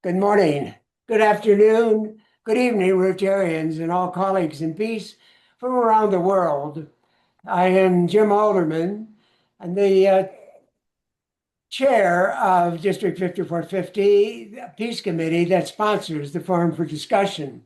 Good morning, good afternoon, good evening, Rotarians and all colleagues in peace from around the world. I am Jim Alderman, and the chair of District 5450 Peace Committee that sponsors the Forum for Discussion.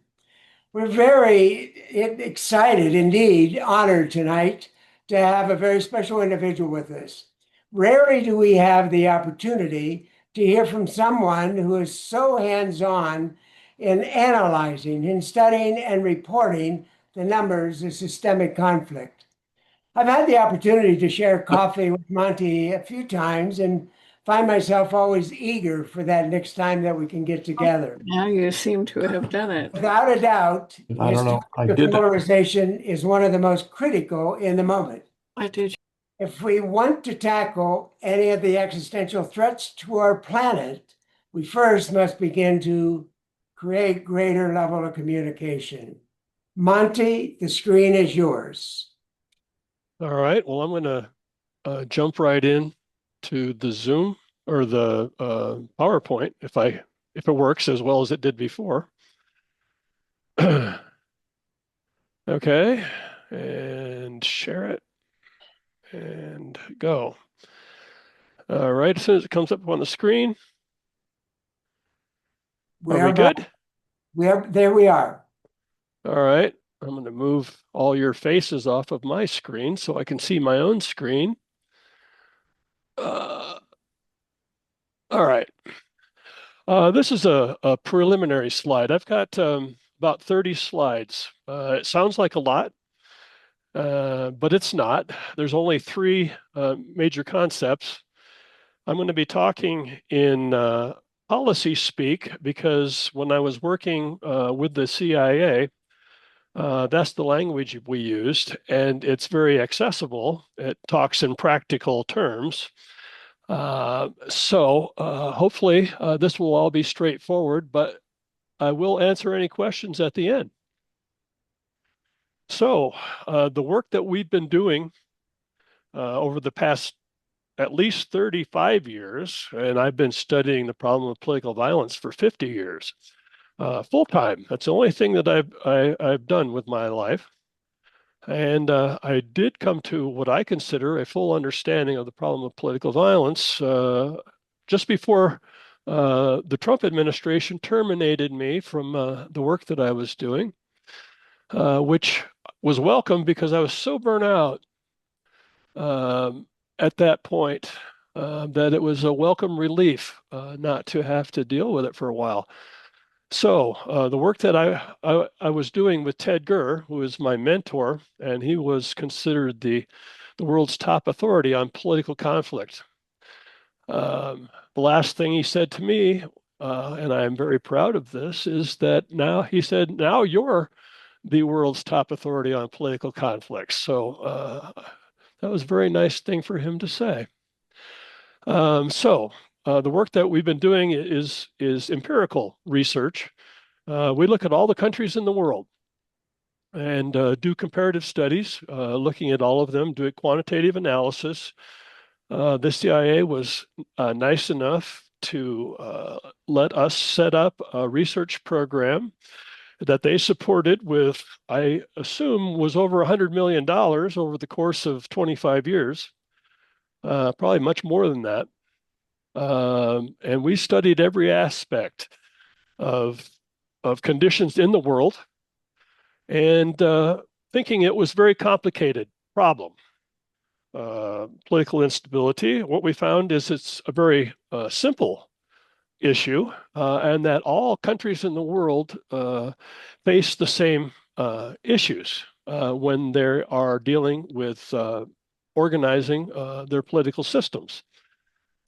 We're very excited, indeed, honored tonight to have a very special individual with us. Rarely do we have the opportunity to hear from someone who is so hands-on in analyzing, in studying, and reporting the numbers of systemic conflict. I've had the opportunity to share coffee with Monty a few times and find myself always eager for that next time that we can get together. Now you seem to have done it. Without a doubt, I his don't know. topic of polarization is one of the most critical in the moment. I did. If we want to tackle any of the existential threats to our planet, we first must begin to create greater level of communication. Monty, the screen is yours. All right. Well, I'm going to jump right in to the Zoom or the PowerPoint if it works as well as it did before. Okay, and share it and go. All right. As soon as it comes up on the screen, are we good? There we are. All right. I'm going to move all your faces off of my screen so I can see my own screen. All right. This is a preliminary slide. I've got about 30 slides. It sounds like a lot, but it's not. There's only three major concepts. I'm going to be talking in policy speak because when I was working with the CIA, that's the language we used, and it's very accessible. It talks in practical terms. Hopefully this will all be straightforward, but I will answer any questions at the end. So the work that we've been doing over the past at least 35 years, and I've been studying the problem of political violence for 50 years, full time. That's the only thing that I've done with my life. And I did come to what I consider a full understanding of the problem of political violence just before the Trump administration terminated me from the work that I was doing, which was welcome because I was so burnt out at that point that it was a welcome relief not to have to deal with it for a while. So the work that I was doing with Ted Gurr, who is my mentor, and he was considered the world's top authority on political conflict. The last thing he said to me, and I'm very proud of this, is that now he said, now you're the world's top authority on political conflicts. So that was a very nice thing for him to say. The work that we've been doing is empirical research. We look at all the countries in the world and do comparative studies, looking at all of them, do a quantitative analysis. The CIA was nice enough to let us set up a research program that they supported with, I assume, was over $100 million over the course of 25 years, probably much more than that. And we studied every aspect of conditions in the world and thinking it was a very complicated problem. Political instability, what we found is it's a very simple issue, and that all countries in the world face the same issues when they are dealing with organizing their political systems.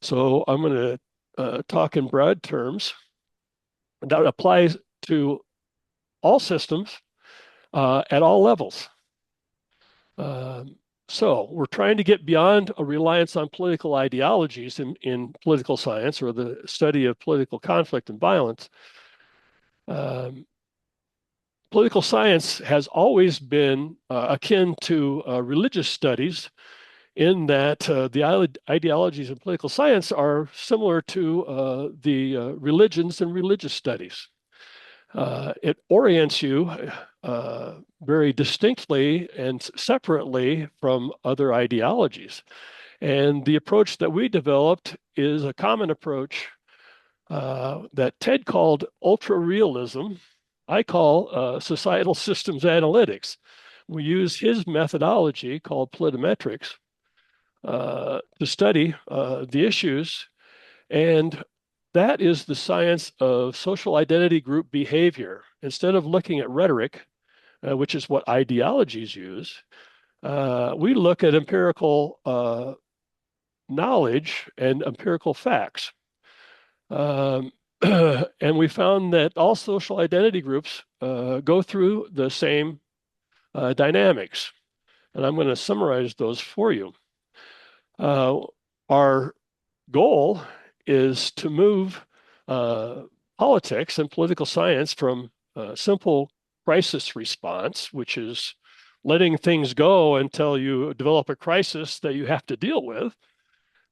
So I'm going to talk in broad terms. That applies to all systems at all levels. So we're trying to get beyond a reliance on political ideologies in political science or the study of political conflict and violence. Political science has always been akin to religious studies in that the ideologies in political science are similar to the religions and religious studies. It orients you very distinctly and separately from other ideologies. And the approach that we developed is a common approach that Ted called ultra-realism. I call societal systems analytics. We use his methodology called politometrics to study the issues. And that is the science of social identity group behavior. Instead of looking at rhetoric, which is what ideologies use, we look at empirical knowledge and empirical facts. And we found that all social identity groups go through the same dynamics. And I'm going to summarize those for you. Our goal is to move politics and political science from simple crisis response, which is letting things go until you develop a crisis that you have to deal with,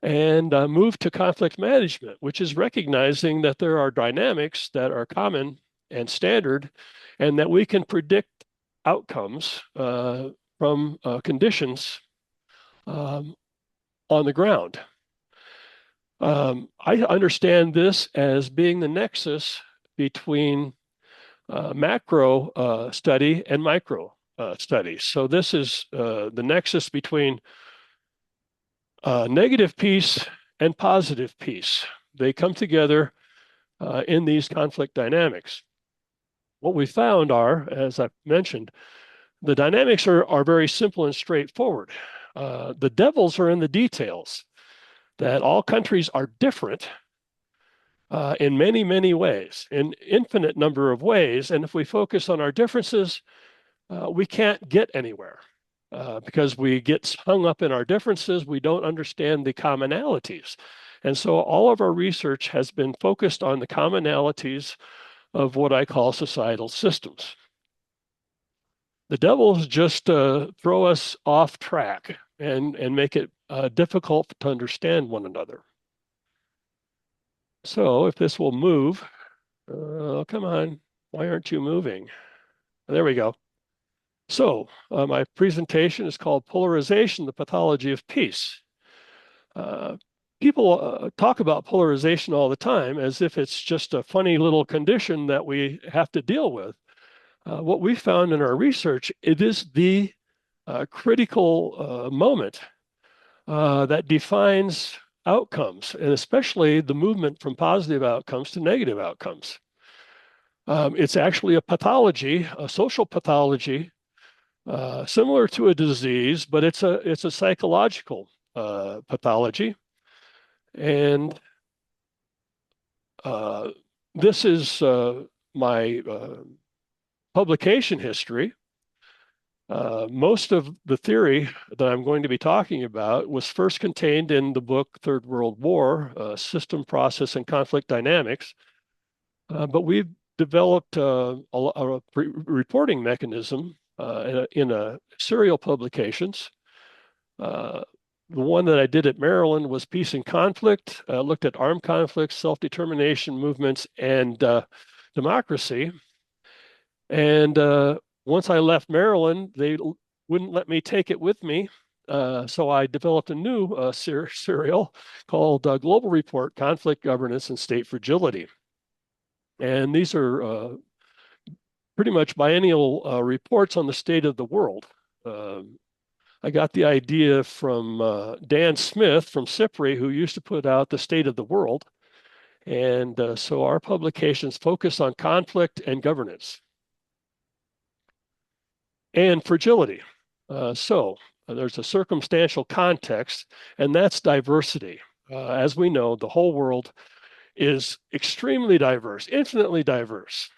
and move to conflict management, which is recognizing that there are dynamics that are common and standard, and that we can predict outcomes from conditions on the ground. I understand this as being the nexus between macro study and micro study. So this is the nexus between negative peace and positive peace. They come together in these conflict dynamics. What we found are, as I mentioned, the dynamics are very simple and straightforward. The devils are in the details, that all countries are different in many, many ways, in infinite number of ways. And if we focus on our differences, we can't get anywhere. Because we get hung up in our differences, we don't understand the commonalities. And so all of our research has been focused on the commonalities of what I call societal systems. The devils just throw us off track and make it difficult to understand one another. So if this will move, come on, why aren't you moving? There we go. So my presentation is called Polarization, the Pathology of Peace. People talk about polarization all the time as if it's just a funny little condition that we have to deal with. What we found in our research, it is the critical moment that defines outcomes, and especially the movement from positive outcomes to negative outcomes. It's actually a pathology, a social pathology, similar to a disease, but it's a psychological pathology. And this is my publication history. Most of the theory that I'm going to be talking about was first contained in the book Third World War, System, Process, and Conflict Dynamics. But we've developed a reporting mechanism in serial publications. The one that I did at Maryland was Peace and Conflict, looked at armed conflicts, self-determination movements, and democracy. And once I left Maryland, they wouldn't let me take it with me. So I developed a new serial called Global Report, Conflict Governance and State Fragility. And these are pretty much biennial reports on the state of the world. I got the idea from Dan Smith from SIPRI, who used to put out the State of the World. And so our publications focus on conflict and governance and fragility. So there's a circumstantial context, and that's diversity. As we know, the whole world is extremely diverse, infinitely diverse.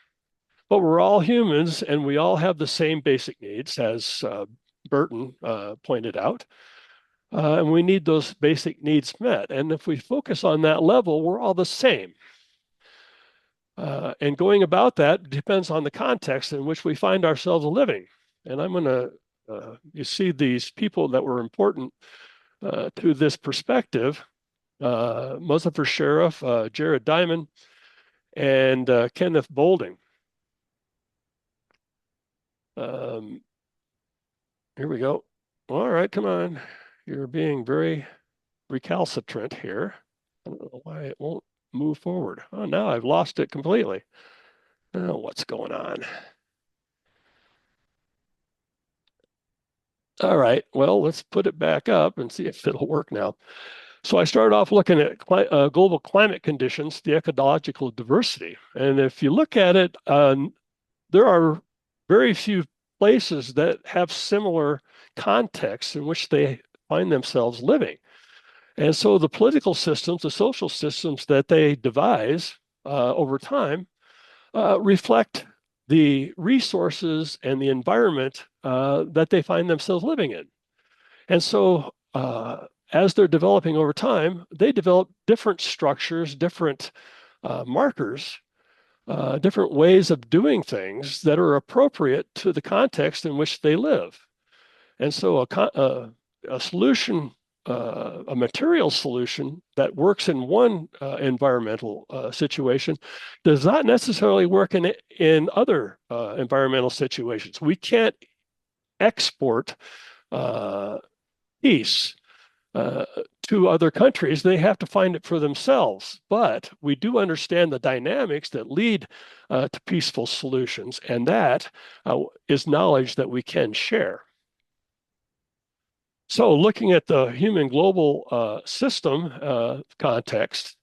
But we're all humans, and we all have the same basic needs, as Burton pointed out. And we need those basic needs met. And if we focus on that level, we're all the same. And going about that depends on the context in which we find ourselves living. And I'm going to, you see these people that were important to this perspective. Muzaffer Sharif, Jared Diamond, and Kenneth Boulding. Here we go. All right, come on. You're being very recalcitrant here. I don't know why it won't move forward. Oh, now I've lost it completely. Oh, what's going on? All right, well, let's put it back up and see if it'll work now. So I started off looking at global climate conditions, the ecological diversity. And if you look at it, there are very few places that have similar contexts in which they find themselves living. And so the political systems, the social systems that they devise over time reflect the resources and the environment that they find themselves living in. And so as they're developing over time, they develop different structures, different markers, different ways of doing things that are appropriate to the context in which they live. And so a solution, a material solution that works in one environmental situation does not necessarily work in other environmental situations. We can't export peace to other countries. They have to find it for themselves. But we do understand the dynamics that lead to peaceful solutions, and that is knowledge that we can share. So looking at the human global system context,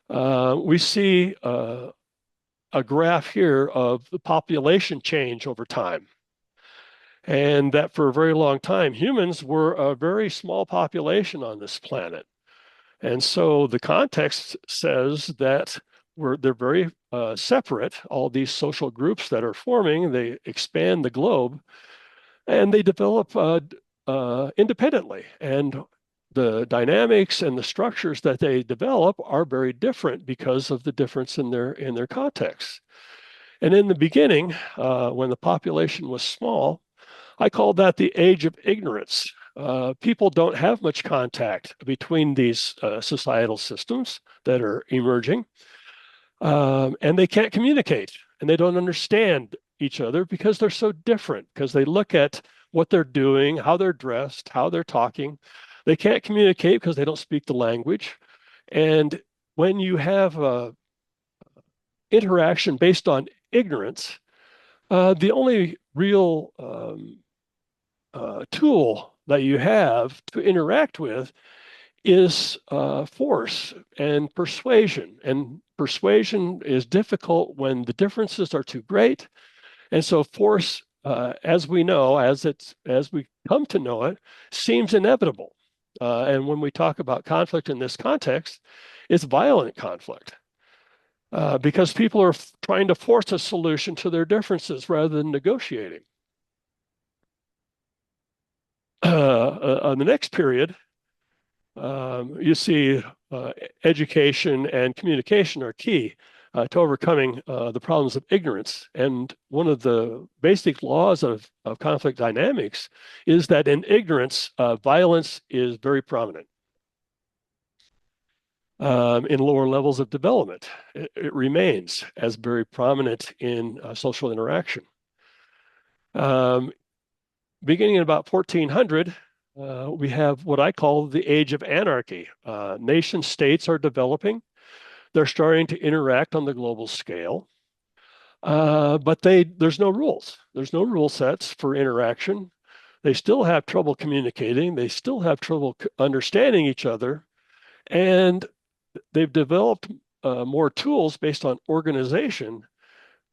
we see a graph here of the population change over time. And that for a very long time, humans were a very small population on this planet. And so the context says that they're very separate, all these social groups that are forming, they expand the globe, and they develop independently. And the dynamics and the structures that they develop are very different because of the difference in their context. And in the beginning, when the population was small, I call that the age of ignorance. People don't have much contact between these societal systems that are emerging, and they can't communicate, and they don't understand each other because they're so different, because they look at what they're doing, how they're dressed, how they're talking. They can't communicate because they don't speak the language. And when you have interaction based on ignorance, the only real tool that you have to interact with is force and persuasion. And persuasion is difficult when the differences are too great. And so force, as we know, as we come to know it, seems inevitable. And when we talk about conflict in this context, it's violent conflict. Because people are trying to force a solution to their differences rather than negotiating. On the next period, you see education and communication are key to overcoming the problems of ignorance. And one of the basic laws of conflict dynamics is that in ignorance, violence is very prominent. In lower levels of development, it remains as very prominent in social interaction. Beginning in about 1400, we have what I call the age of anarchy. Nation states are developing. They're starting to interact on the global scale. But there's no rules. There's no rule sets for interaction. They still have trouble communicating. They still have trouble understanding each other. And they've developed more tools based on organization,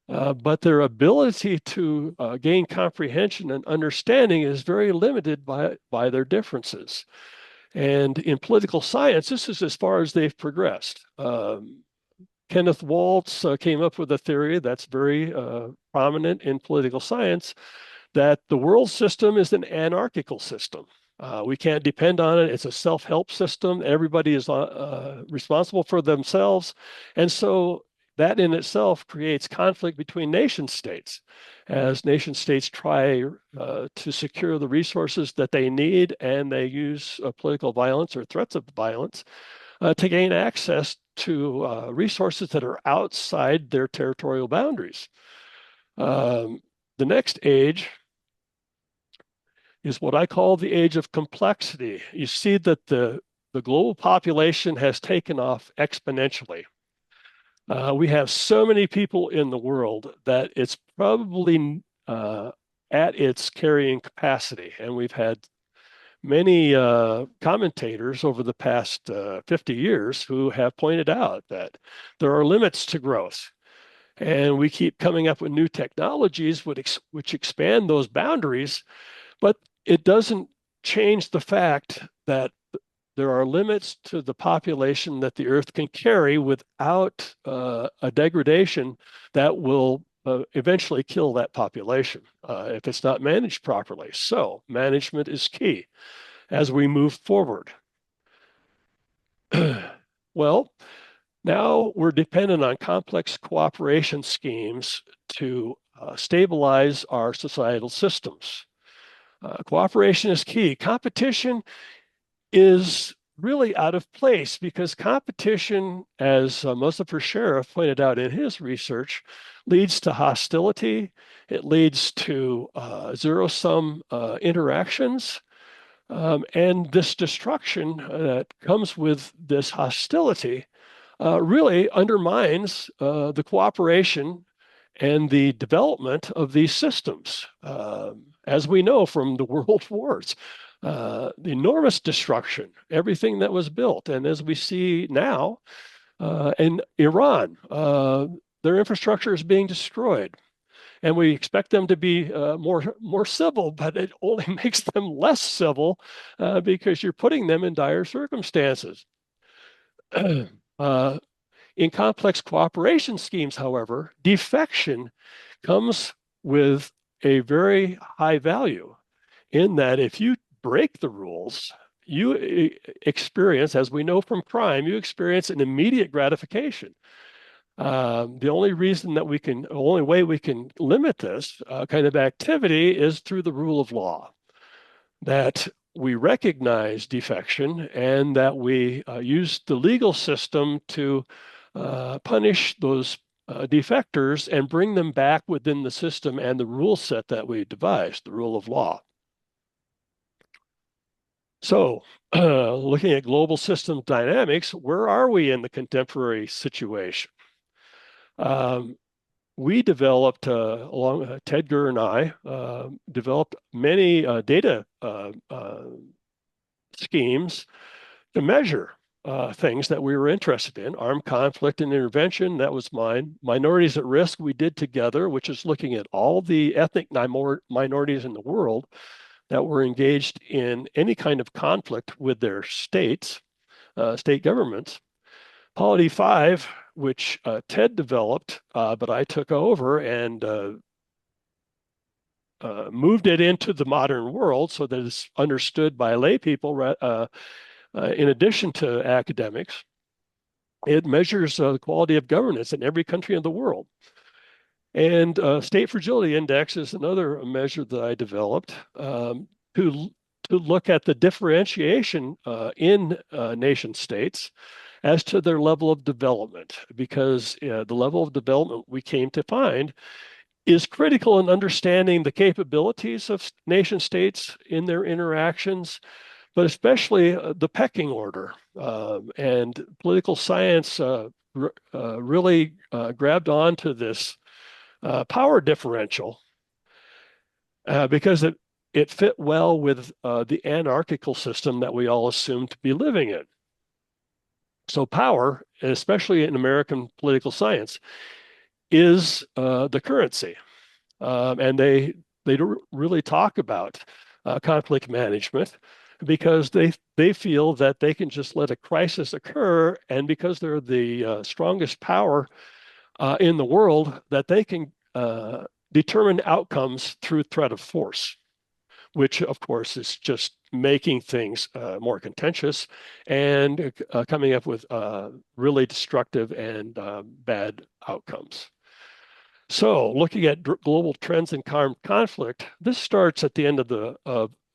but their ability to gain comprehension and understanding is very limited by their differences. And in political science, this is as far as they've progressed. Kenneth Waltz came up with a theory that's very prominent in political science, that the world system is an anarchical system. We can't depend on it. It's a self-help system. Everybody is responsible for themselves. And so that in itself creates conflict between nation states as nation states try to secure the resources that they need, and they use political violence or threats of violence to gain access to resources that are outside their territorial boundaries. The next age is what I call the age of complexity. You see that the global population has taken off exponentially. We have so many people in the world that it's probably at its carrying capacity. And we've had many commentators over the past 50 years who have pointed out that there are limits to growth. And we keep coming up with new technologies which expand those boundaries, but it doesn't change the fact that there are limits to the population that the Earth can carry without a degradation that will eventually kill that population if it's not managed properly. So management is key as we move forward. Well, now we're dependent on complex cooperation schemes to stabilize our societal systems. Cooperation is key. Competition is really out of place because competition, as Mustafa Sheriff pointed out in his research, leads to hostility. It leads to zero-sum interactions. And this destruction that comes with this hostility really undermines the cooperation and the development of these systems. As we know from the world wars, the enormous destruction, everything that was built. And as we see now in Iran, their infrastructure is being destroyed. And we expect them to be more civil, but it only makes them less civil because you're putting them in dire circumstances. In complex cooperation schemes, however, defection comes with a very high value in that if you break the rules, you experience, as we know from crime, you experience an immediate gratification. The only way we can limit this kind of activity is through the rule of law, that we recognize defection and that we use the legal system to punish those defectors and bring them back within the system and the rule set that we devised, the rule of law. So, looking at global system dynamics, where are we in the contemporary situation? We developed, along Ted Gurr and I, developed many data schemes to measure things that we were interested in. Armed conflict and intervention, that was mine. Minorities at risk, we did together, which is looking at all the ethnic minorities in the world that were engaged in any kind of conflict with their states, state governments. Polity 5, which Ted developed, but I took over and moved it into the modern world so that it's understood by lay people in addition to academics. It measures the quality of governance in every country in the world. And State Fragility Index is another measure that I developed to look at the differentiation in nation states as to their level of development, because the level of development we came to find is critical in understanding the capabilities of nation states in their interactions, but especially the pecking order. And political science really grabbed onto this power differential because it fit well with the anarchical system that we all assumed to be living in. So power, especially in American political science, is the currency. And they really talk about conflict management because they feel that they can just let a crisis occur, and because they're the strongest power in the world, that they can determine outcomes through threat of force. which of course is just making things more contentious and coming up with really destructive and bad outcomes. So, looking at global trends in armed conflict, this starts at the end of the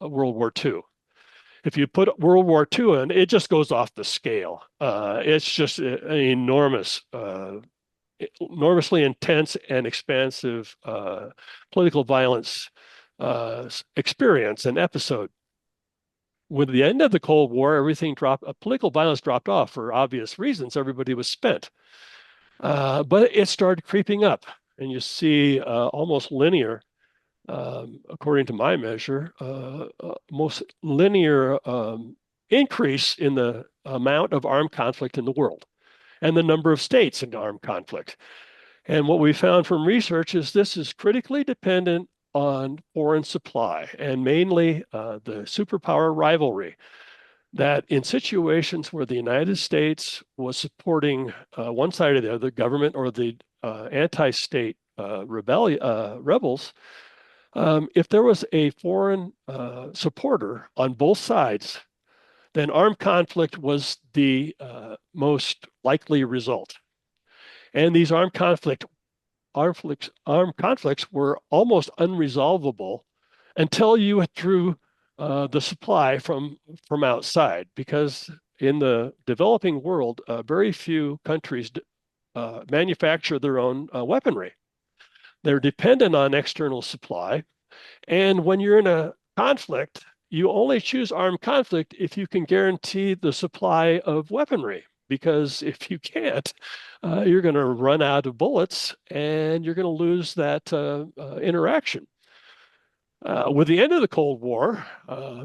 World War II. If you put World War II in, it just goes off the scale. It's just an enormous, enormously intense and expansive political violence experience and episode. With the end of the Cold War, everything dropped, political violence dropped off for obvious reasons. Everybody was spent. But it started creeping up, and you see almost linear, according to my measure, most linear increase in the amount of armed conflict in the world and the number of states in armed conflict. And what we found from research is this is critically dependent on foreign supply and mainly the superpower rivalry. That in situations where the United States was supporting one side or the other, government or the anti-state rebels, if there was a foreign supporter on both sides, then armed conflict was the most likely result. And these armed conflicts were almost unresolvable until you withdrew the supply from outside, because in the developing world, very few countries manufacture their own weaponry. They're dependent on external supply. And when you're in a conflict, you only choose armed conflict if you can guarantee the supply of weaponry. Because if you can't, you're going to run out of bullets and you're going to lose that interaction. With the end of the Cold War,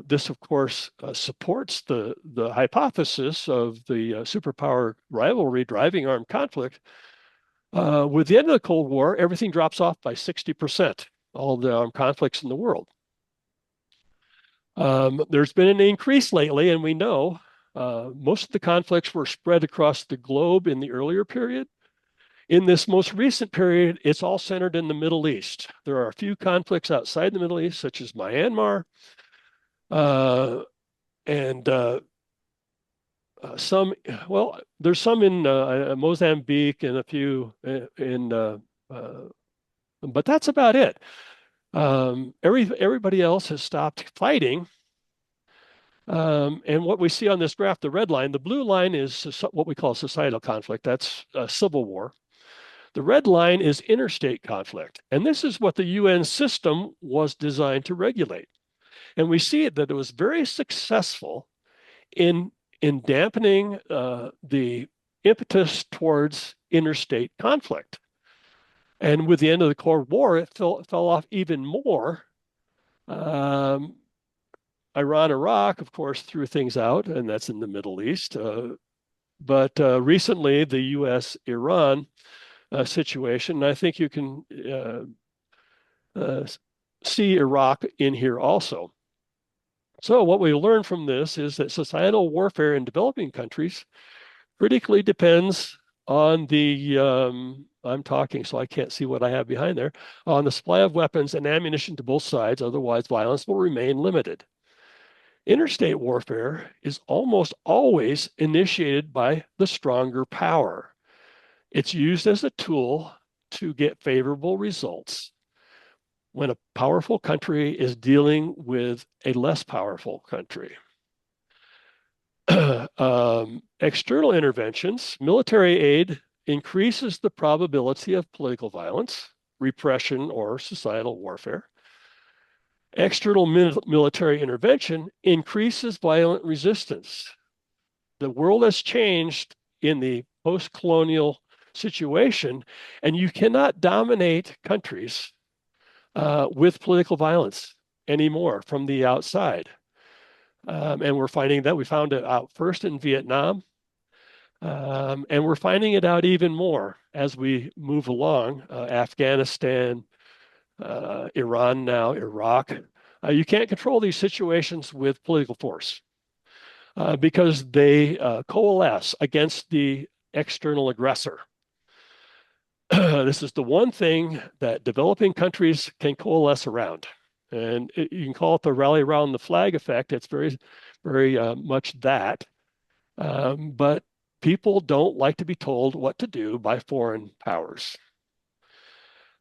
this, of course, supports the hypothesis of the superpower rivalry driving armed conflict. With the end of the Cold War, everything drops off by 60%, all the armed conflicts in the world. There's been an increase lately, and we know most of the conflicts were spread across the globe in the earlier period. In this most recent period, it's all centered in the Middle East. There are a few conflicts outside the Middle East, such as Myanmar, and some, well, there's some in Mozambique and a few but that's about it. Everybody else has stopped fighting. And what we see on this graph, the red line, the blue line is what we call societal conflict. That's civil war. The red line is interstate conflict. And this is what the UN system was designed to regulate. And we see that it was very successful in dampening the impetus towards interstate conflict. And with the end of the Cold War, it fell off even more. Iran, Iraq, of course, threw things out, and that's in the Middle East. But recently, the US-Iran situation, and I think you can see Iraq in here also. So what we learn from this is that societal warfare in developing countries critically depends on the, I'm talking so I can't see what I have behind there, on the supply of weapons and ammunition to both sides, otherwise violence will remain limited. Interstate warfare is almost always initiated by the stronger power. It's used as a tool to get favorable results when a powerful country is dealing with a less powerful country. External interventions, military aid increases the probability of political violence, repression, or societal warfare. External military intervention increases violent resistance. The world has changed in the post-colonial situation, and you cannot dominate countries with political violence anymore from the outside. And we're finding that. We found it out first in Vietnam, and we're finding it out even more as we move along. Afghanistan, Iran now, Iraq. You can't control these situations with political force because they coalesce against the external aggressor. This is the one thing that developing countries can coalesce around. And you can call it the rally around the flag effect. It's very, very much that. But people don't like to be told what to do by foreign powers.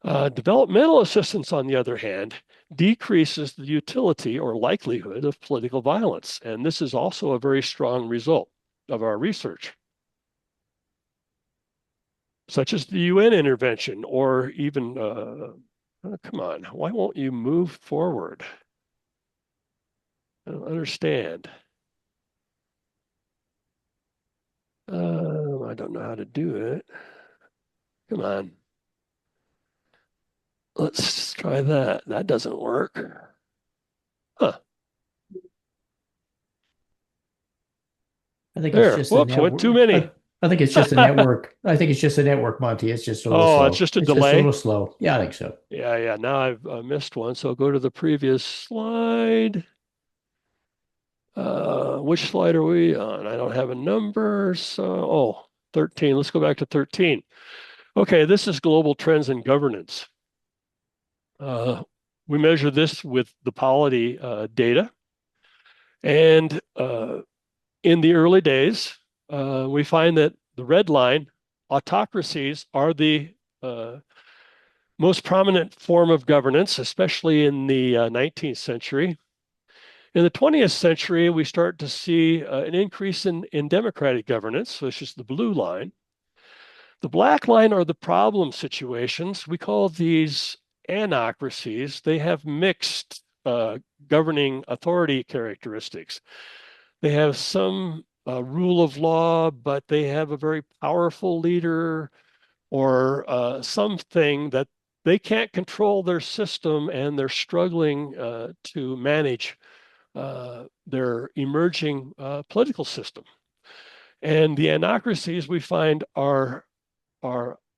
Developmental assistance, on the other hand, decreases the utility or likelihood of political violence. And this is also a very strong result of our research, such as the UN intervention, or even, come on, why won't you move forward? I don't understand. I don't know how to do it. Come on. Let's try that. That doesn't work. Huh. I think it's There. just a Whoops, went too network. many. I think it's just a network. I think it's just a network, Monty. It's just a little Oh, it's slow. just a It's just a delay. little slow. Yeah, I think so. Yeah, yeah. Now I've missed one. So go to the previous slide. Which slide are we on? I don't have a number. So, 13. Let's go back to 13. Okay, this is global trends in governance. We measure this with the polity data. And in the early days, we find that the red line, autocracies, are the most prominent form of governance, especially in the 19th century. In the 20th century, we start to see an increase in democratic governance, which is the blue line. The black line are the problem situations. We call these anocracies. They have mixed governing authority characteristics. They have some rule of law, but they have a very powerful leader, or something that they can't control their system, and they're struggling to manage their emerging political system. And the anocracies we find are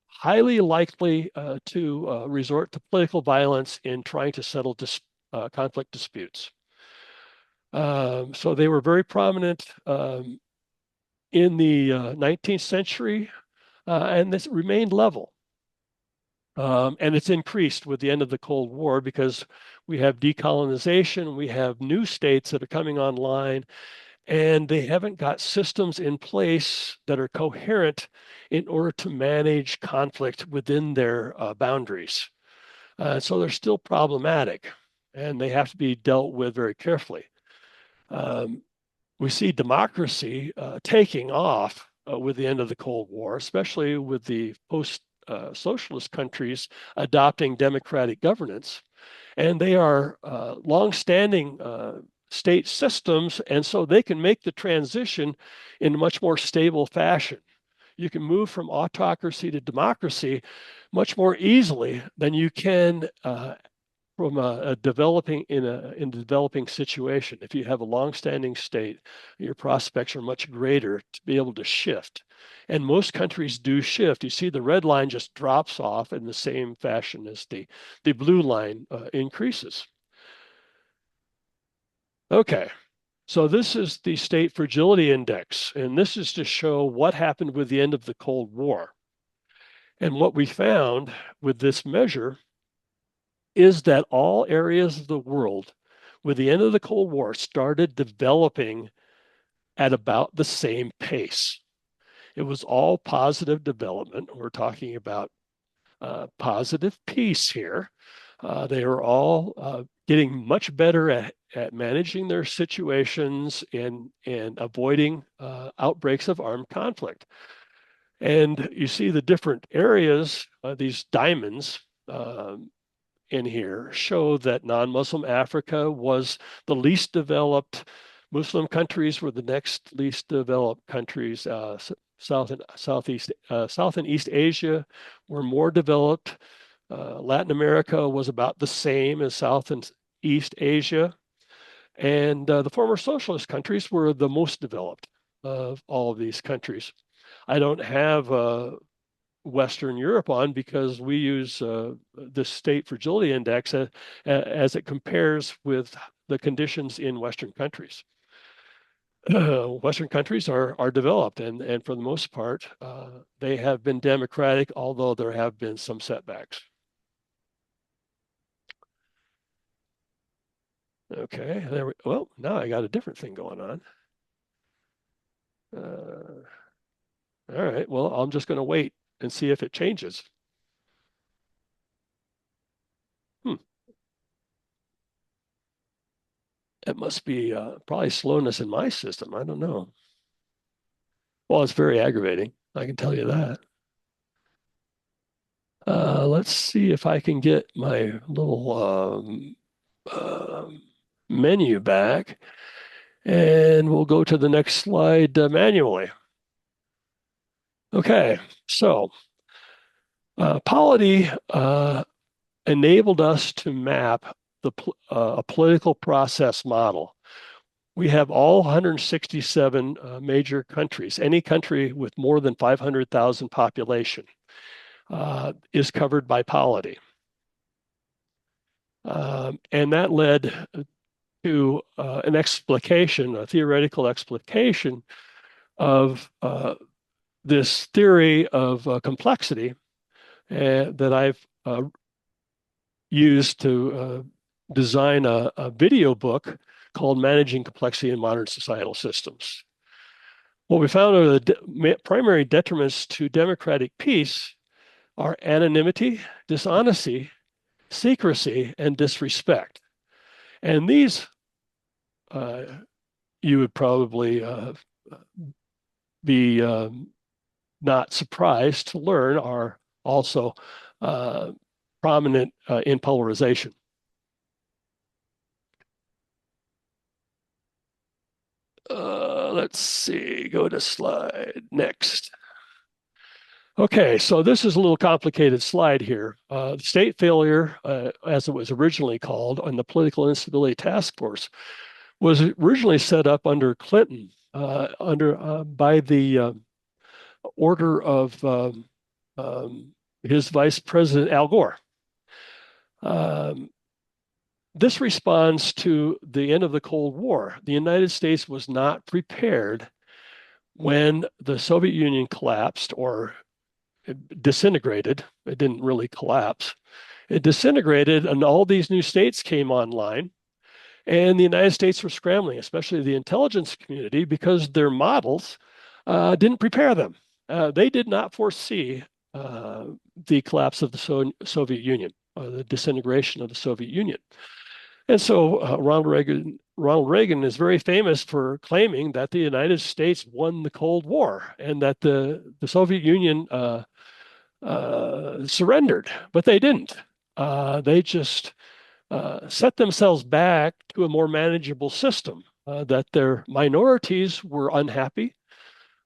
highly likely to resort to political violence in trying to settle conflict disputes. So they were very prominent in the 19th century, and this remained level. And it's increased with the end of the Cold War because we have decolonization, we have new states that are coming online, and they haven't got systems in place that are coherent in order to manage conflict within their boundaries. So they're still problematic, and they have to be dealt with very carefully. We see democracy taking off with the end of the Cold War, especially with the post-socialist countries adopting democratic governance. And they are long-standing state systems, and so they can make the transition in a much more stable fashion. You can move from autocracy to democracy much more easily than you can from a developing in a developing situation. If you have a long-standing state, your prospects are much greater to be able to shift. And most countries do shift. You see the red line just drops off in the same fashion as the blue line increases. Okay, so this is the State Fragility Index, and this is to show what happened with the end of the Cold War. And what we found with this measure is that all areas of the world with the end of the Cold War started developing at about the same pace. It was all positive development. We're talking about positive peace here. They are all getting much better at managing their situations and avoiding outbreaks of armed conflict. And you see the different areas, these diamonds in here show that non-Muslim Africa was the least developed. Muslim countries were the next least developed countries. South and East Asia were more developed. Latin America was about the same as South and East Asia. And the former socialist countries were the most developed of all of these countries. I don't have Western Europe on because we use the State Fragility Index as it compares with the conditions in Western countries. Western countries are developed, and for the most part, they have been democratic, although there have been some setbacks. Okay, well, now I got a different thing going on. Uh, all right, well, I'm just going to wait and see if it changes. Hmm. It must be probably slowness in my system. I don't know. Well, it's very aggravating. I can tell you that. Let's see if I can get my little menu back, and we'll go to the next slide manually. Okay, so Polity enabled us to map a political process model. We have all 167 major countries. Any country with more than 500,000 population is covered by Polity. And that led to an explication, a theoretical explication of this theory of complexity that I've used to design a video book called Managing Complexity in Modern Societal Systems. What we found are the primary detriments to democratic peace are anonymity, dishonesty, secrecy, and disrespect. And these you would probably be not surprised to learn are also prominent in polarization. Let's see, go to slide next. Okay, so this is a little complicated slide here. State failure, as it was originally called, on the Political Instability Task Force, was originally set up under Clinton, by the order of his Vice President Al Gore. This responds to the end of the Cold War. The United States was not prepared when the Soviet Union collapsed or disintegrated. It didn't really collapse. It disintegrated, and all these new states came online. And the United States were scrambling, especially the intelligence community, because their models didn't prepare them. They did not foresee the collapse of the Soviet Union, the disintegration of the Soviet Union. And so Ronald Reagan is very famous for claiming that the United States won the Cold War and that the Soviet Union surrendered, but they didn't. They just set themselves back to a more manageable system, that their minorities were unhappy.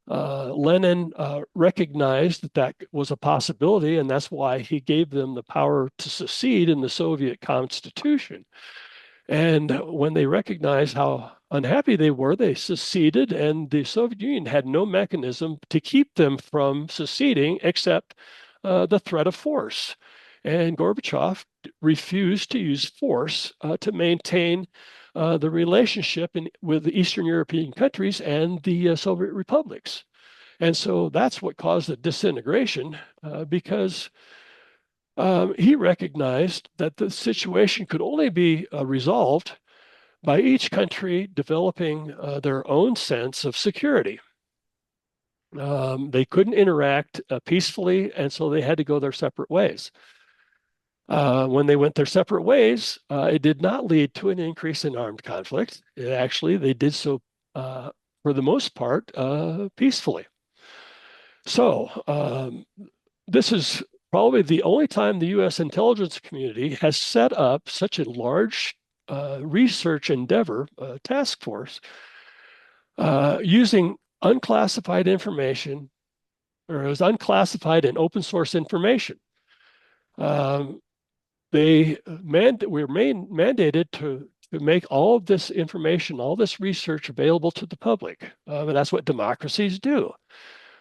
Lenin recognized that that was a possibility, and that's why he gave them the power to secede in the Soviet Constitution. And when they recognized how unhappy they were, they seceded, and the Soviet Union had no mechanism to keep them from seceding except the threat of force. And Gorbachev refused to use force to maintain the relationship with the Eastern European countries and the Soviet republics. And so that's what caused the disintegration, because he recognized that the situation could only be resolved by each country developing their own sense of security. They couldn't interact peacefully, and so they had to go their separate ways. When they went their separate ways, it did not lead to an increase in armed conflict. They did so for the most part peacefully. So this is probably the only time the U.S. intelligence community has set up such a large research endeavor, task force, using unclassified information, or it was unclassified and open source information. They were mandated to make all of this information, all this research available to the public. And that's what democracies do.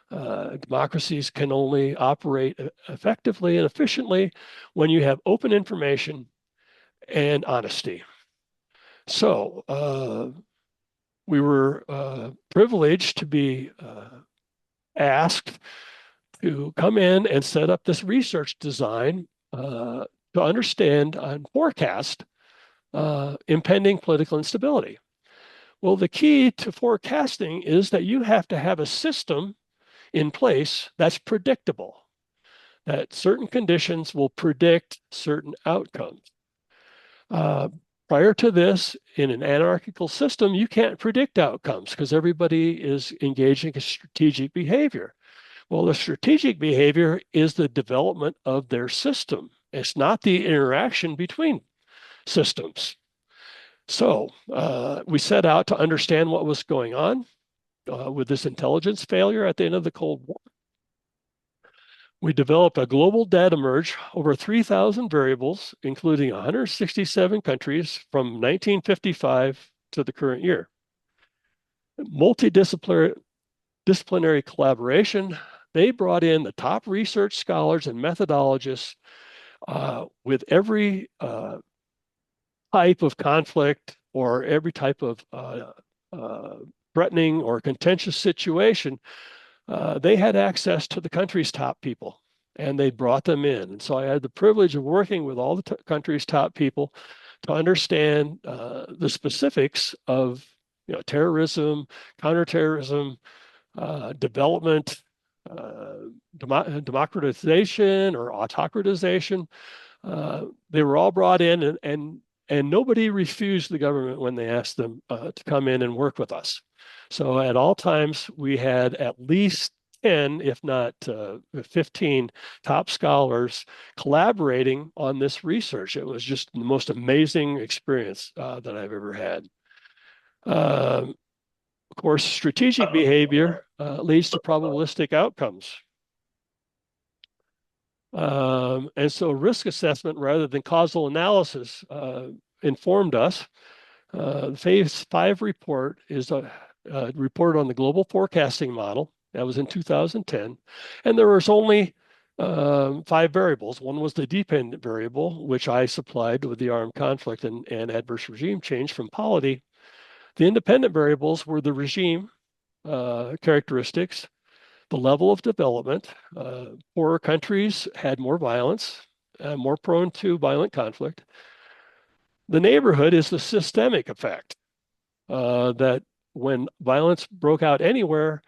Democracies can only operate effectively and efficiently when you have open information and honesty. So we were privileged to be asked to come in and set up this research design to understand and forecast impending political instability. Well, the key to forecasting is that you have to have a system in place that's predictable, that certain conditions will predict certain outcomes. Uh, Prior to this, in an anarchical system, you can't predict outcomes because everybody is engaging in strategic behavior. Well, the strategic behavior is the development of their system. It's not the interaction between systems. So we set out to understand what was going on with this intelligence failure at the end of the Cold War. We developed a global data merge over 3,000 variables, including 167 countries from 1955 to the current year. Multidisciplinary collaboration, they brought in the top research scholars and methodologists with every type of conflict or every type of threatening or contentious situation. They had access to the country's top people and they brought them in. And so I had the privilege of working with all the country's top people to understand the specifics of terrorism, counterterrorism, development, democratization or autocratization. They were all brought in and nobody refused the government when they asked them to come in and work with us. So at all times, we had at least 10, if not 15 top scholars collaborating on this research. It was just the most amazing experience that I've ever had. Of course, strategic behavior leads to probabilistic outcomes. And so risk assessment rather than causal analysis informed us. The Phase 5 report is a report on the global forecasting model. That was in 2010. And there was only 5 variables. One was the dependent variable, which I supplied with the armed conflict and adverse regime change from Polity. The independent variables were the regime characteristics, the level of development. Poorer countries had more violence, more prone to violent conflict. The neighborhood is the systemic effect that when violence broke out anywhere,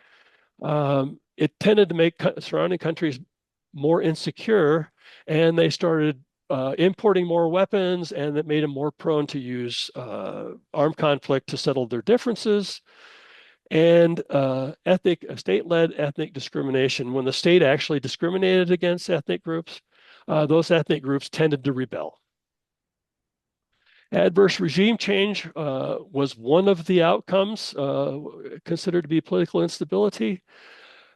it tended to make surrounding countries more insecure, and they started importing more weapons, and that made them more prone to use armed conflict to settle their differences. And state-led ethnic discrimination. When the state actually discriminated against ethnic groups, those ethnic groups tended to rebel. Adverse regime change was one of the outcomes considered to be political instability.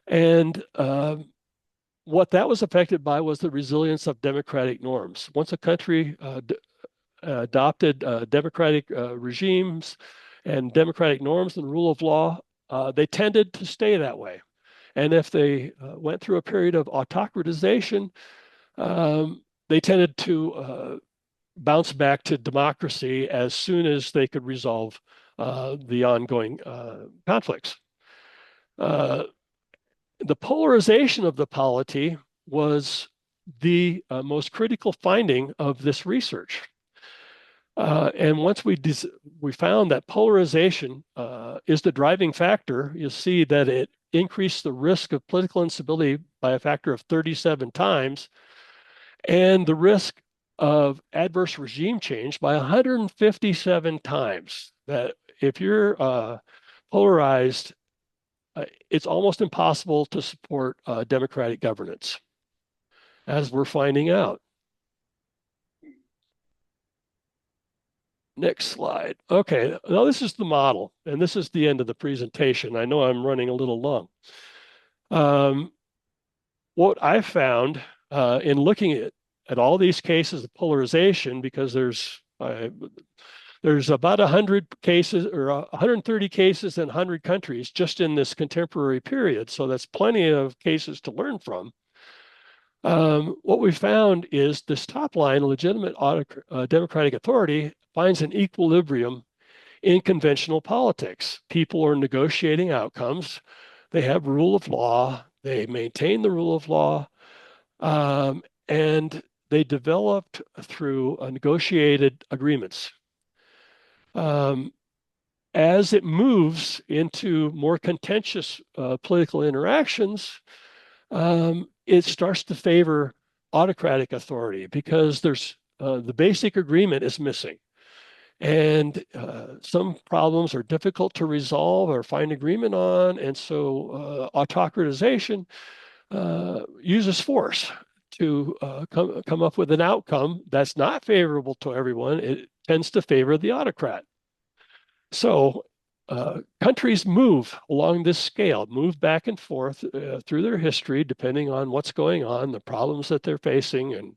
And what that was affected by was the resilience of democratic norms. Once a country adopted democratic regimes and democratic norms and rule of law, they tended to stay that way. And if they went through a period of autocratization, they tended to bounce back to democracy as soon as they could resolve the ongoing conflicts. The polarization of the polity was the most critical finding of this research. And once we found that polarization is the driving factor, you'll see that it increased the risk of political instability by a factor of 37 times, and the risk of adverse regime change by 157 times. That if you're polarized, it's almost impossible to support democratic governance, as we're finding out. Next slide. Okay, now this is the model, and this is the end of the presentation. I know I'm running a little long. What I found in looking at all these cases of polarization, because there's about 100 cases or 130 cases in 100 countries just in this contemporary period, so that's plenty of cases to learn from. What we found is this top line, legitimate democratic authority, finds an equilibrium in conventional politics. People are negotiating outcomes. They have rule of law. They maintain the rule of law. And they developed through negotiated agreements. As it moves into more contentious political interactions, it starts to favor autocratic authority because there's the basic agreement is missing. And some problems are difficult to resolve or find agreement on. And so autocratization uses force to come up with an outcome that's not favorable to everyone. It tends to favor the autocrat. So countries move along this scale, move back and forth through their history, depending on what's going on, the problems that they're facing,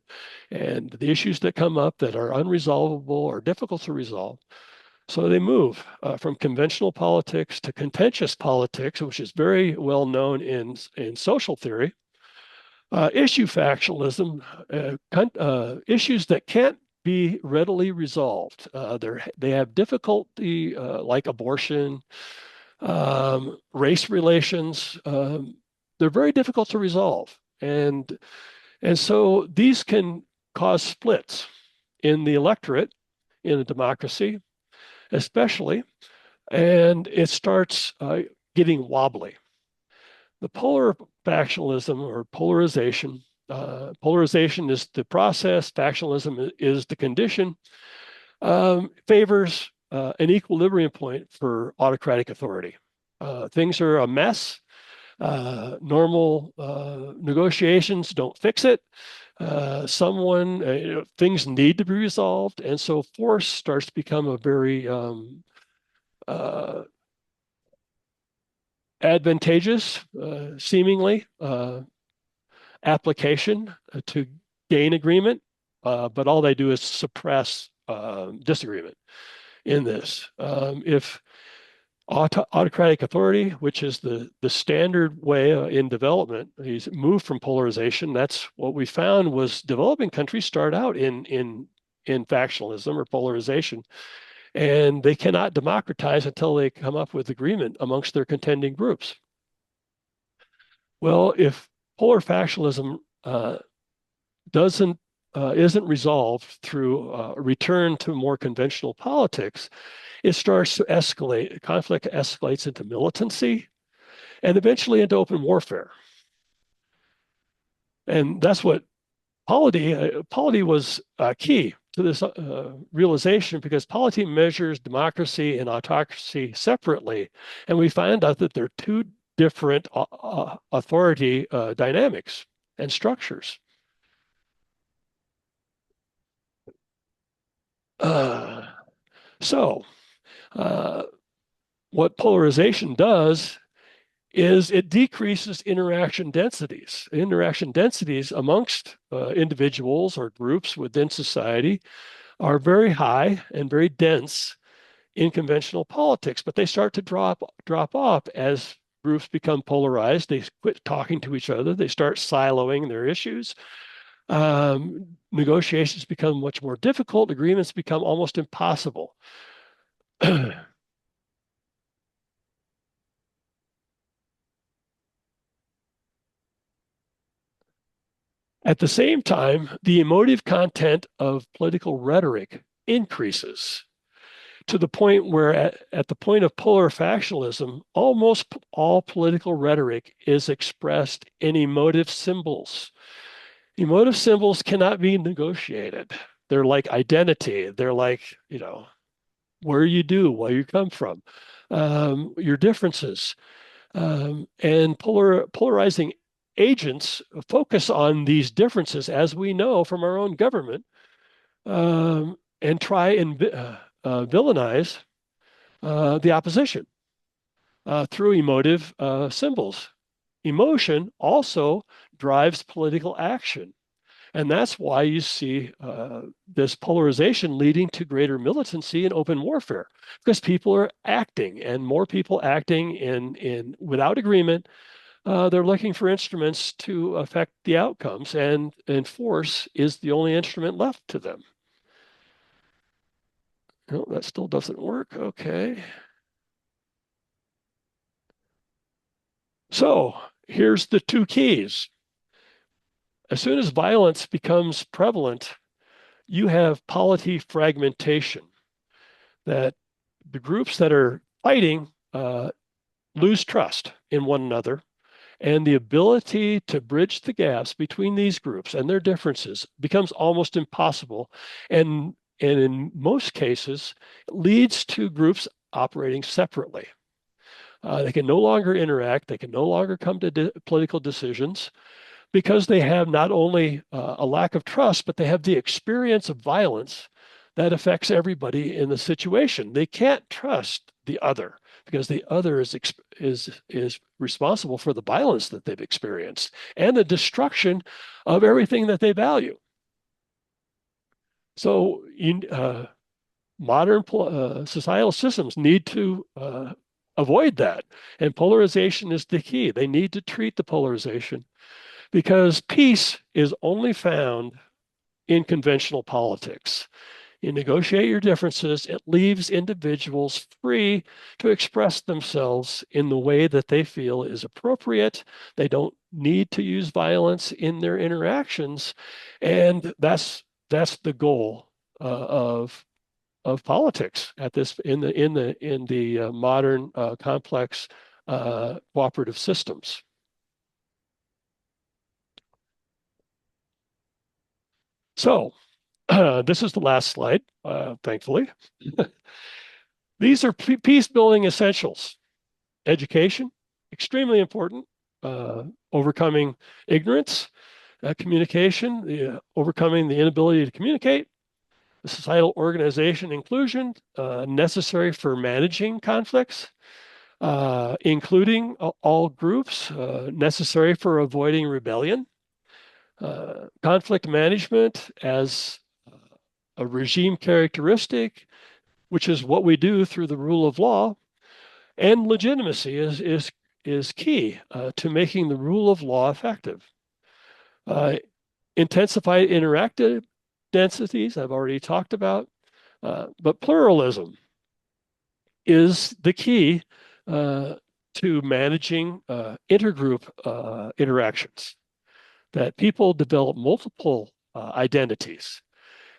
and the issues that come up that are unresolvable or difficult to resolve. So they move from conventional politics to contentious politics, which is very well known in social theory. Issue factionalism, issues that can't be readily resolved. They have difficulty like abortion, race relations. They're very difficult to resolve. And so these can cause splits in the electorate in a democracy, especially, and it starts getting wobbly. The polar factionalism or polarization, polarization is the process, factionalism is the condition, favors an equilibrium point for autocratic authority. Things are a mess. Normal negotiations don't fix it. Things need to be resolved. And so force starts to become a very advantageous, seemingly, application to gain agreement, but all they do is suppress disagreement in this. If autocratic authority, which is the standard way in development, he's moved from polarization. That's what we found was developing countries start out in factionalism or polarization, and they cannot democratize until they come up with agreement amongst their contending groups. Well, if polar factionalism isn't resolved through a return to more conventional politics, it starts to escalate. Conflict escalates into militancy and eventually into open warfare. And that's what polity was key to this realization, because polity measures democracy and autocracy separately. And we find out that they're two different authority dynamics and structures. So what polarization does is it decreases interaction densities. Interaction densities amongst individuals or groups within society are very high and very dense in conventional politics, but they start to drop off as groups become polarized. They quit talking to each other. They start siloing their issues. Negotiations become much more difficult. Agreements become almost impossible. At the same time, the emotive content of political rhetoric increases to the point where at the point of polar factionalism, almost all political rhetoric is expressed in emotive symbols. Emotive symbols cannot be negotiated. They're like identity. They're like, where you do, where you come from, your differences. And polarizing agents focus on these differences, as we know from our own government, and try and villainize the opposition through emotive symbols. Emotion also drives political action. And that's why you see this polarization leading to greater militancy and open warfare, because people are acting, and more people acting in without agreement. They're looking for instruments to affect the outcomes, and force is the only instrument left to them. No, that still doesn't work. Okay. So here's the two keys. As soon as violence becomes prevalent, you have polity fragmentation, that the groups that are fighting lose trust in one another, and the ability to bridge the gaps between these groups and their differences becomes almost impossible. And in most cases, leads to groups operating separately. They can no longer interact. They can no longer come to political decisions because they have not only a lack of trust, but they have the experience of violence that affects everybody in the situation. They can't trust the other because the other is responsible for the violence that they've experienced and the destruction of everything that they value. So modern societal systems need to avoid that. And polarization is the key. They need to treat the polarization because peace is only found in conventional politics. You negotiate your differences, it leaves individuals free to express themselves in the way that they feel is appropriate. They don't need to use violence in their interactions. And that's the goal of politics at this in the modern complex cooperative systems. So this is the last slide, thankfully. These are peace building essentials. Education, extremely important. Overcoming ignorance, communication, overcoming the inability to communicate, societal organization inclusion, necessary for managing conflicts, including all groups, necessary for avoiding rebellion, conflict management as a regime characteristic, which is what we do through the rule of law, and legitimacy is key to making the rule of law effective. Intensified interactive densities, I've already talked about, but pluralism is the key to managing intergroup interactions, that people develop multiple identities,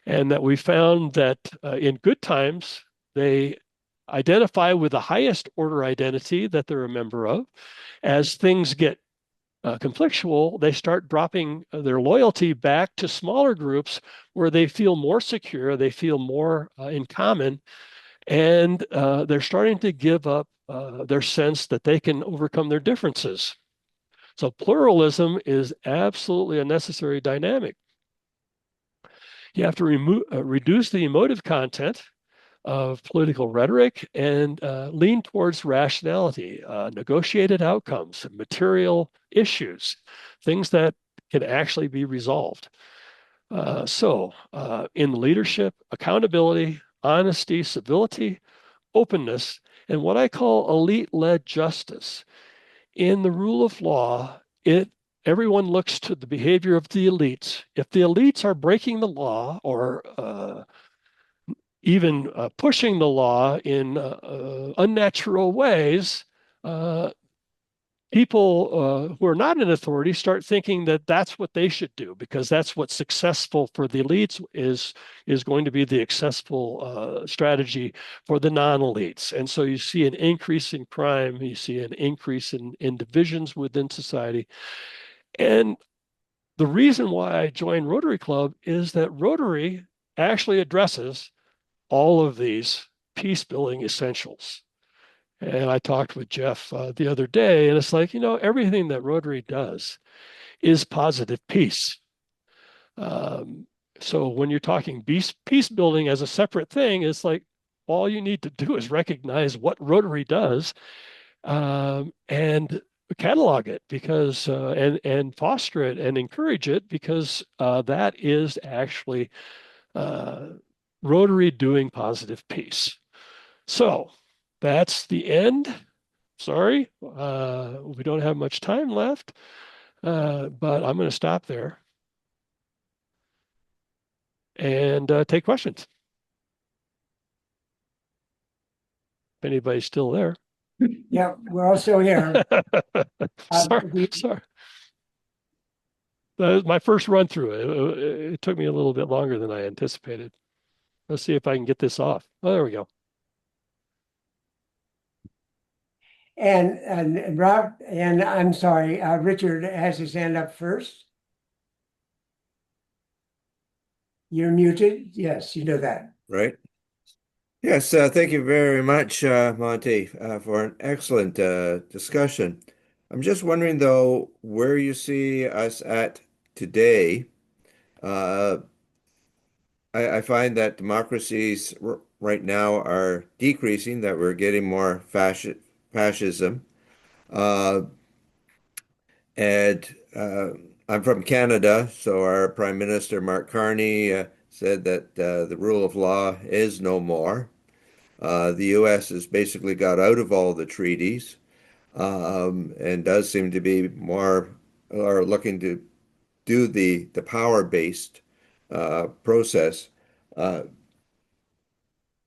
and that we found that in good times, they identify with the highest order identity that they're a member of. As things get conflictual, they start dropping their loyalty back to smaller groups where they feel more secure, they feel more in common, and they're starting to give up their sense that they can overcome their differences. So pluralism is absolutely a necessary dynamic. You have to reduce the emotive content of political rhetoric and lean towards rationality, negotiated outcomes, material issues, things that can actually be resolved. In leadership, accountability, honesty, civility, openness, and what I call elite-led justice. In the rule of law, everyone looks to the behavior of the elites. If the elites are breaking the law or even pushing the law in unnatural ways, people who are not in authority start thinking that that's what they should do because that's what's successful for the elites is going to be the successful strategy for the non-elites. And so you see an increase in crime, you see an increase in divisions within society. And the reason why I joined Rotary Club is that Rotary actually addresses all of these peace building essentials. And I talked with Jeff the other day, and it's like, everything that Rotary does is positive peace. So when you're talking peace building as a separate thing, it's like all you need to do is recognize what Rotary does and catalog it because and foster it and encourage it because that is actually Rotary doing positive peace. So that's the end. Sorry, we don't have much time left, but I'm going to stop there and take questions. If anybody's still there. Yeah, we're also here. Sorry. That was my first run through it. It took me a little bit longer than I anticipated. Let's see if I can get this off. Oh, there we go. And Rob, and I'm sorry, Richard has his hand up first. You're muted. Yes, you know that. Right. Yes, thank you very much, Monty, for an excellent discussion. I'm just wondering, though, where you see us at today. Uh, I find that democracies right now are decreasing, that we're getting more fascism. Uh, and I'm from Canada, so our Prime Minister, Mark Carney, said that the rule of law is no more. The U.S. has basically got out of all the treaties and does seem to be more or looking to do the power-based process. Uh,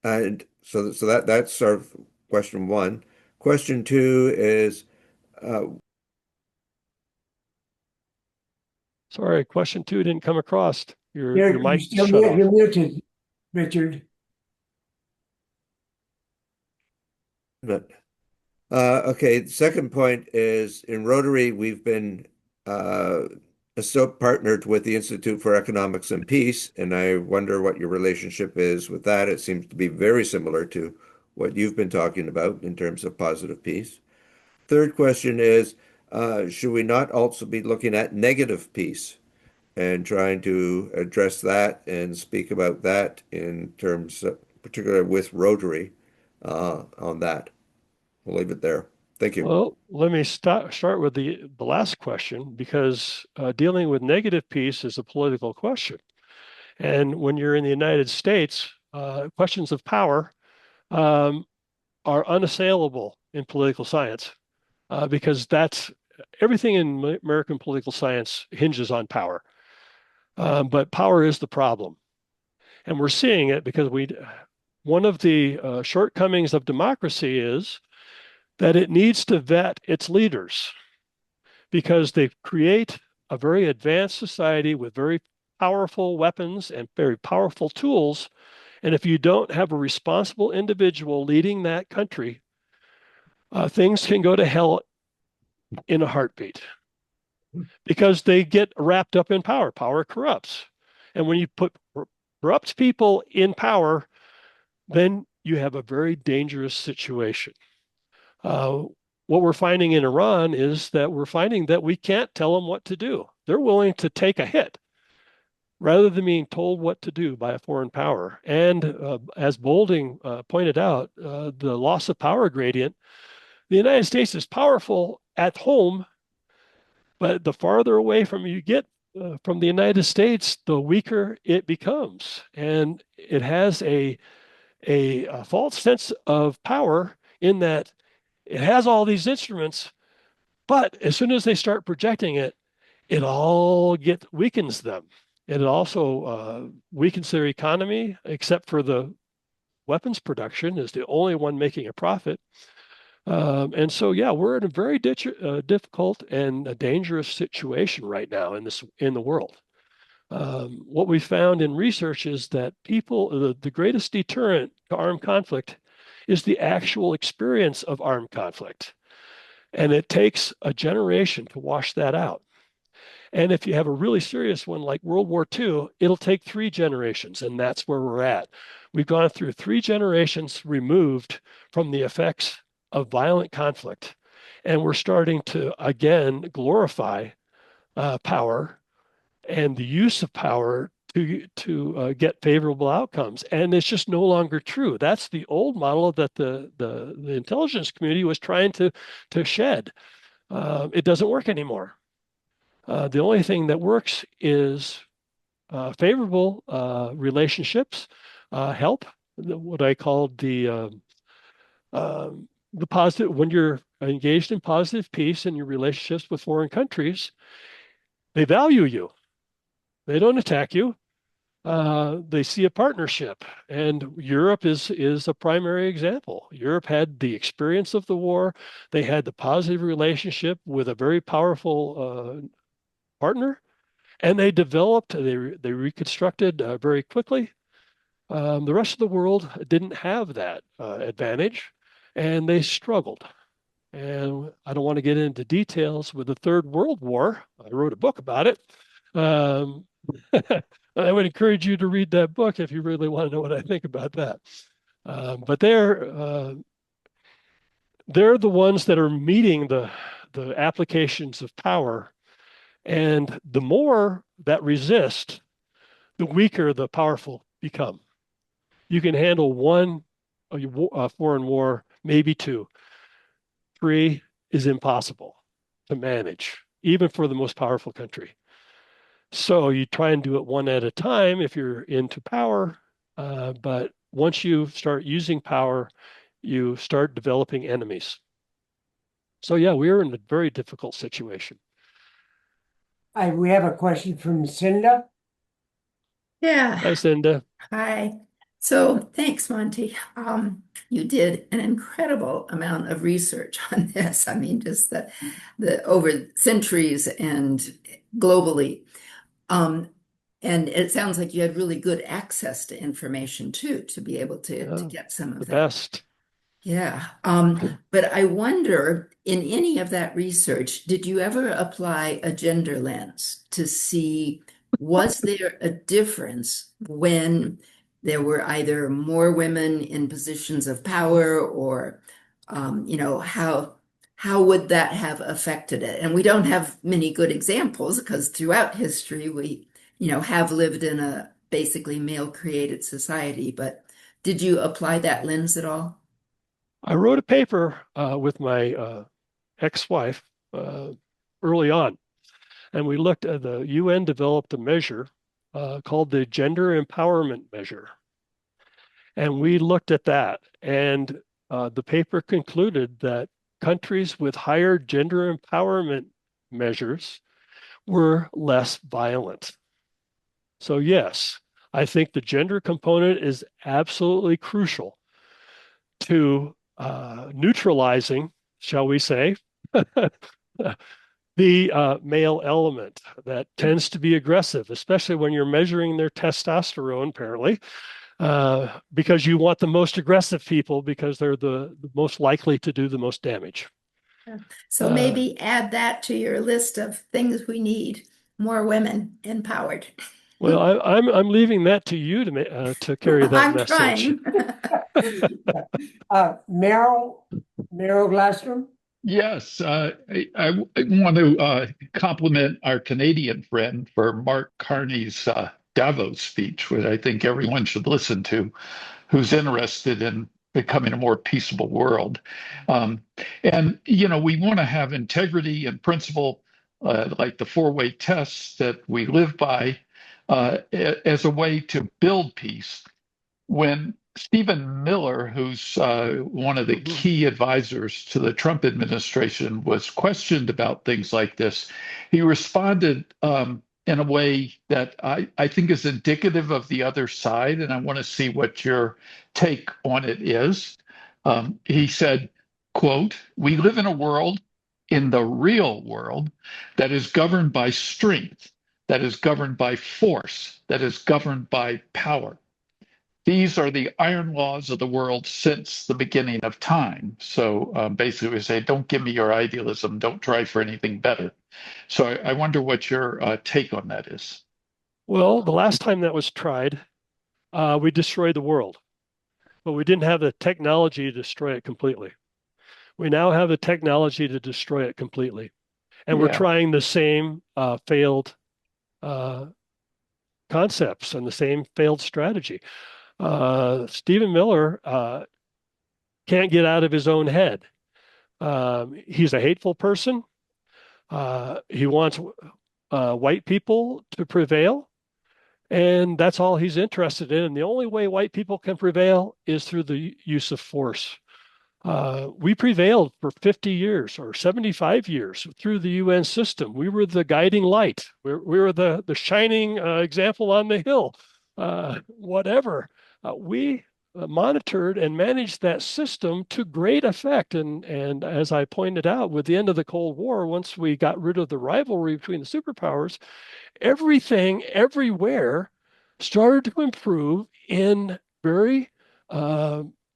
and so that's sort of question one. Question two is uh, Sorry, question two didn't come across. Your You're mic still shut off. you're muted, Richard. but okay, the second point is in Rotary, we've been uh, so partnered with the Institute for Economics and Peace, and I wonder what your relationship is with that. It seems to be very similar to what you've been talking about in terms of positive peace. Third question is, should we not also be looking at negative peace and trying to address that and speak about that in terms, particularly with Rotary, on that? We'll leave it there. Thank you. Well, let me start with the last question because dealing with negative peace is a political question. And when you're in the United States, questions of power um, are unassailable in political science because that's everything in American political science hinges on power. But power is the problem. And we're seeing it because one of the shortcomings of democracy is that it needs to vet its leaders because they create a very advanced society with very powerful weapons and very powerful tools. And if you don't have a responsible individual leading that country, things can go to hell in a heartbeat because they get wrapped up in power. Power corrupts. And when you put corrupt people in power, then you have a very dangerous situation. Uh, what we're finding in Iran is that we're finding that we can't tell them what to do. They're willing to take a hit rather than being told what to do by a foreign power. And as Bolding pointed out, the loss of power gradient, the United States is powerful at home, but the farther away from you get from the United States, the weaker it becomes. And it has a false sense of power in that it has all these instruments, but as soon as they start projecting it, it all weakens them. And it also weakens their economy, except for the weapons production is the only one making a profit. And so, yeah, we're in a very difficult and a dangerous situation right now in the world. What we found in research is that the greatest deterrent to armed conflict is the actual experience of armed conflict. And it takes a generation to wash that out. And if you have a really serious one like World War II, it'll take 3 generations, and that's where we're at. We've gone through 3 generations removed from the effects of violent conflict, and we're starting to again glorify power and the use of power to get favorable outcomes. And it's just no longer true. That's the old model that the intelligence community was trying to shed. It doesn't work anymore. The only thing that works is favorable relationships, help, what I called the positive, when you're engaged in positive peace in your relationships with foreign countries, they value you. They don't attack you. They see a partnership, and Europe is a primary example. Europe had the experience of the war. They had the positive relationship with a very powerful partner, and they reconstructed very quickly. The rest of the world didn't have that advantage, and they struggled. And I don't want to get into details with the Third World War. I wrote a book about it. Um, I would encourage you to read that book if you really want to know what I think about that. But they're the ones that are meeting the applications of power. And the more that resist, the weaker the powerful become. You can handle one foreign war, maybe two. Three is impossible to manage, even for the most powerful country. So you try and do it one at a time if you're into power. But once you start using power, you start developing enemies. So yeah, we are in a very difficult situation. We have a question from Cinda. Yeah. Hi, Cinda. Hi. So thanks, Monty. You did an incredible amount of research on this. I mean, just the over centuries and globally. Um, and it sounds like you had really good access to information too, to be able to get some of The that. best. Yeah. But I wonder, in any of that research, did you ever apply a gender lens to see, was there a difference when there were either more women in positions of power, or, how would that have affected it? And we don't have many good examples because throughout history we, have lived in a basically male-created society. But did you apply that lens at all? I wrote a paper with my ex-wife early on, and we looked at the UN developed a measure called the Gender Empowerment Measure. And we looked at that, and the paper concluded that countries with higher gender empowerment measures were less violent. So, yes, I think the gender component is absolutely crucial to neutralizing, shall we say, the male element that tends to be aggressive, especially when you're measuring their testosterone, apparently, because you want the most aggressive people because they're the most likely to do the most damage. So maybe add that to your list of things we need, more women empowered. Well, I'm leaving that to you to carry that I'm message. trying. Meryl Glassman. Yes, I want to compliment our Canadian friend for Mark Carney's Davos speech, which I think everyone should listen to who's interested in becoming a more peaceable world. And, we want to have integrity and principle, like the four-way tests that we live by, as a way to build peace. When Stephen Miller, who's one of the key advisors to the Trump administration, was questioned about things like this, he responded in a way that I think is indicative of the other side, and I want to see what your take on it is. He said, quote, "We live in a world, in the real world, that is governed by strength, that is governed by force, that is governed by power. These are the iron laws of the world since the beginning of time." So basically, we say, don't give me your idealism. Don't try for anything better. So I wonder what your take on that is. Well, the last time that was tried, we destroyed the world, but we didn't have the technology to destroy it completely. We now have the technology to destroy it completely. And we're trying the same failed concepts and the same failed strategy. Stephen Miller can't get out of his own head. He's a hateful person. He wants white people to prevail, and that's all he's interested in. And the only way white people can prevail is through the use of force. We prevailed for 50 years or 75 years through the UN system. We were the guiding light. We were the shining example on the hill. Whatever. We monitored and managed that system to great effect. And as I pointed out, with the end of the Cold War, once we got rid of the rivalry between the superpowers, everything everywhere started to improve in very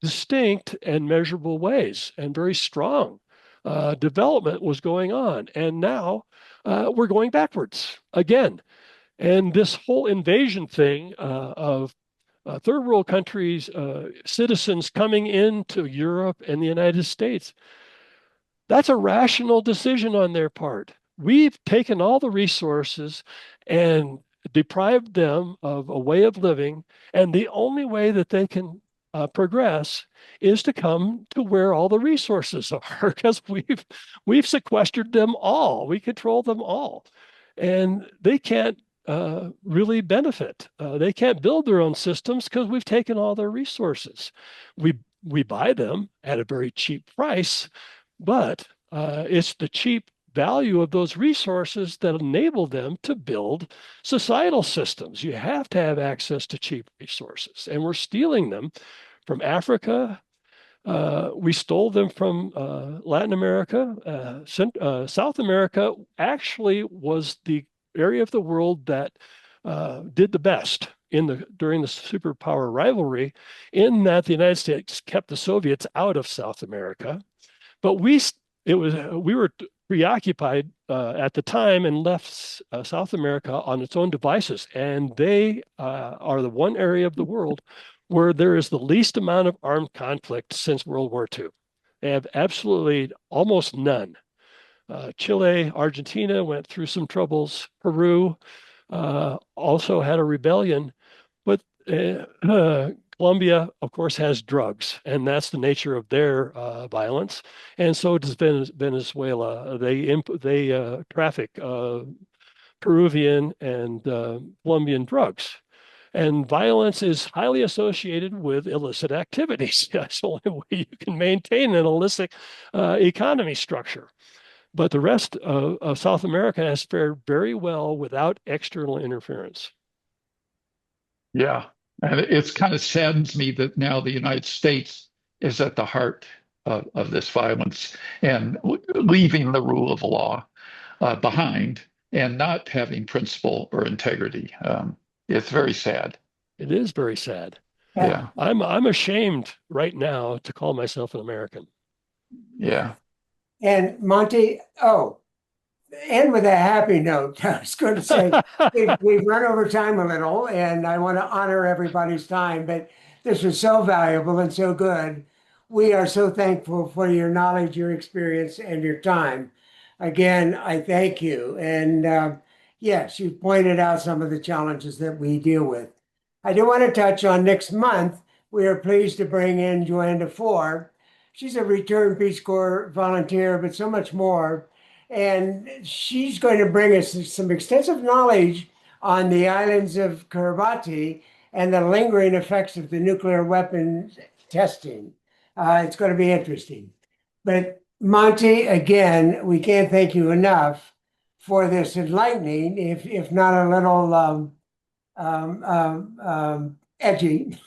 distinct and measurable ways, and very strong development was going on. And now we're going backwards again. And this whole invasion thing of third world countries, citizens coming into Europe and the United States, that's a rational decision on their part. We've taken all the resources and deprived them of a way of living, and the only way that they can progress is to come to where all the resources are, because we've sequestered them all. We control them all, and they can't really benefit. They can't build their own systems because we've taken all their resources. We buy them at a very cheap price, but it's the cheap value of those resources that enable them to build societal systems. You have to have access to cheap resources, and we're stealing them from Africa. We stole them from Latin America. South America actually was the area of the world that did the best during the superpower rivalry, in that the United States kept the Soviets out of South America. But we were preoccupied at the time and left South America on its own devices. And they are the one area of the world where there is the least amount of armed conflict since World War II. They have absolutely almost none. Chile, Argentina went through some troubles. Peru also had a rebellion, but Colombia, of course, has drugs, and that's the nature of their violence. And so does Venezuela. They traffic Peruvian and Colombian drugs. And violence is highly associated with illicit activities. That's the only way you can maintain an illicit economy structure. But the rest of South America has fared very well without external interference. Yeah. And it's kind of saddens me that now the United States is at the heart of this violence and leaving the rule of law behind and not having principle or integrity. It's very sad. It is very sad. Yeah. I'm ashamed right now to call myself an American. Yeah. And Monty, end with a happy note. I was going to say we've run over time a little, and I want to honor everybody's time, but this was so valuable and so good. We are so thankful for your knowledge, your experience, and your time. Again, I thank you. And yes, you pointed out some of the challenges that we deal with. I do want to touch on next month. We are pleased to bring in Joanna Ford. She's a returned Peace Corps volunteer, but so much more. And she's going to bring us some extensive knowledge on the islands of Kiribati and the lingering effects of the nuclear weapons testing. It's going to be interesting. But Monty, again, we can't thank you enough for this enlightening, if not a little edgy,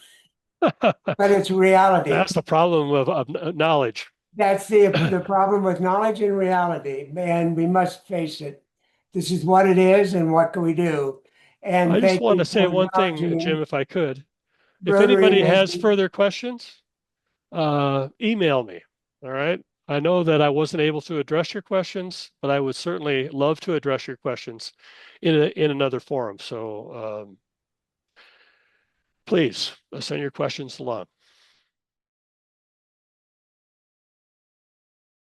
but it's reality. That's the problem of knowledge. That's the problem with knowledge and reality, and we must face it. This is what it is, and what can we do? And I just thank want you to say for one thing, acknowledging Jim, if I could. If Rotary anybody has has been- further questions, email me. All right. I know that I wasn't able to address your questions, but I would certainly love to address your questions in another forum. So please send your questions along.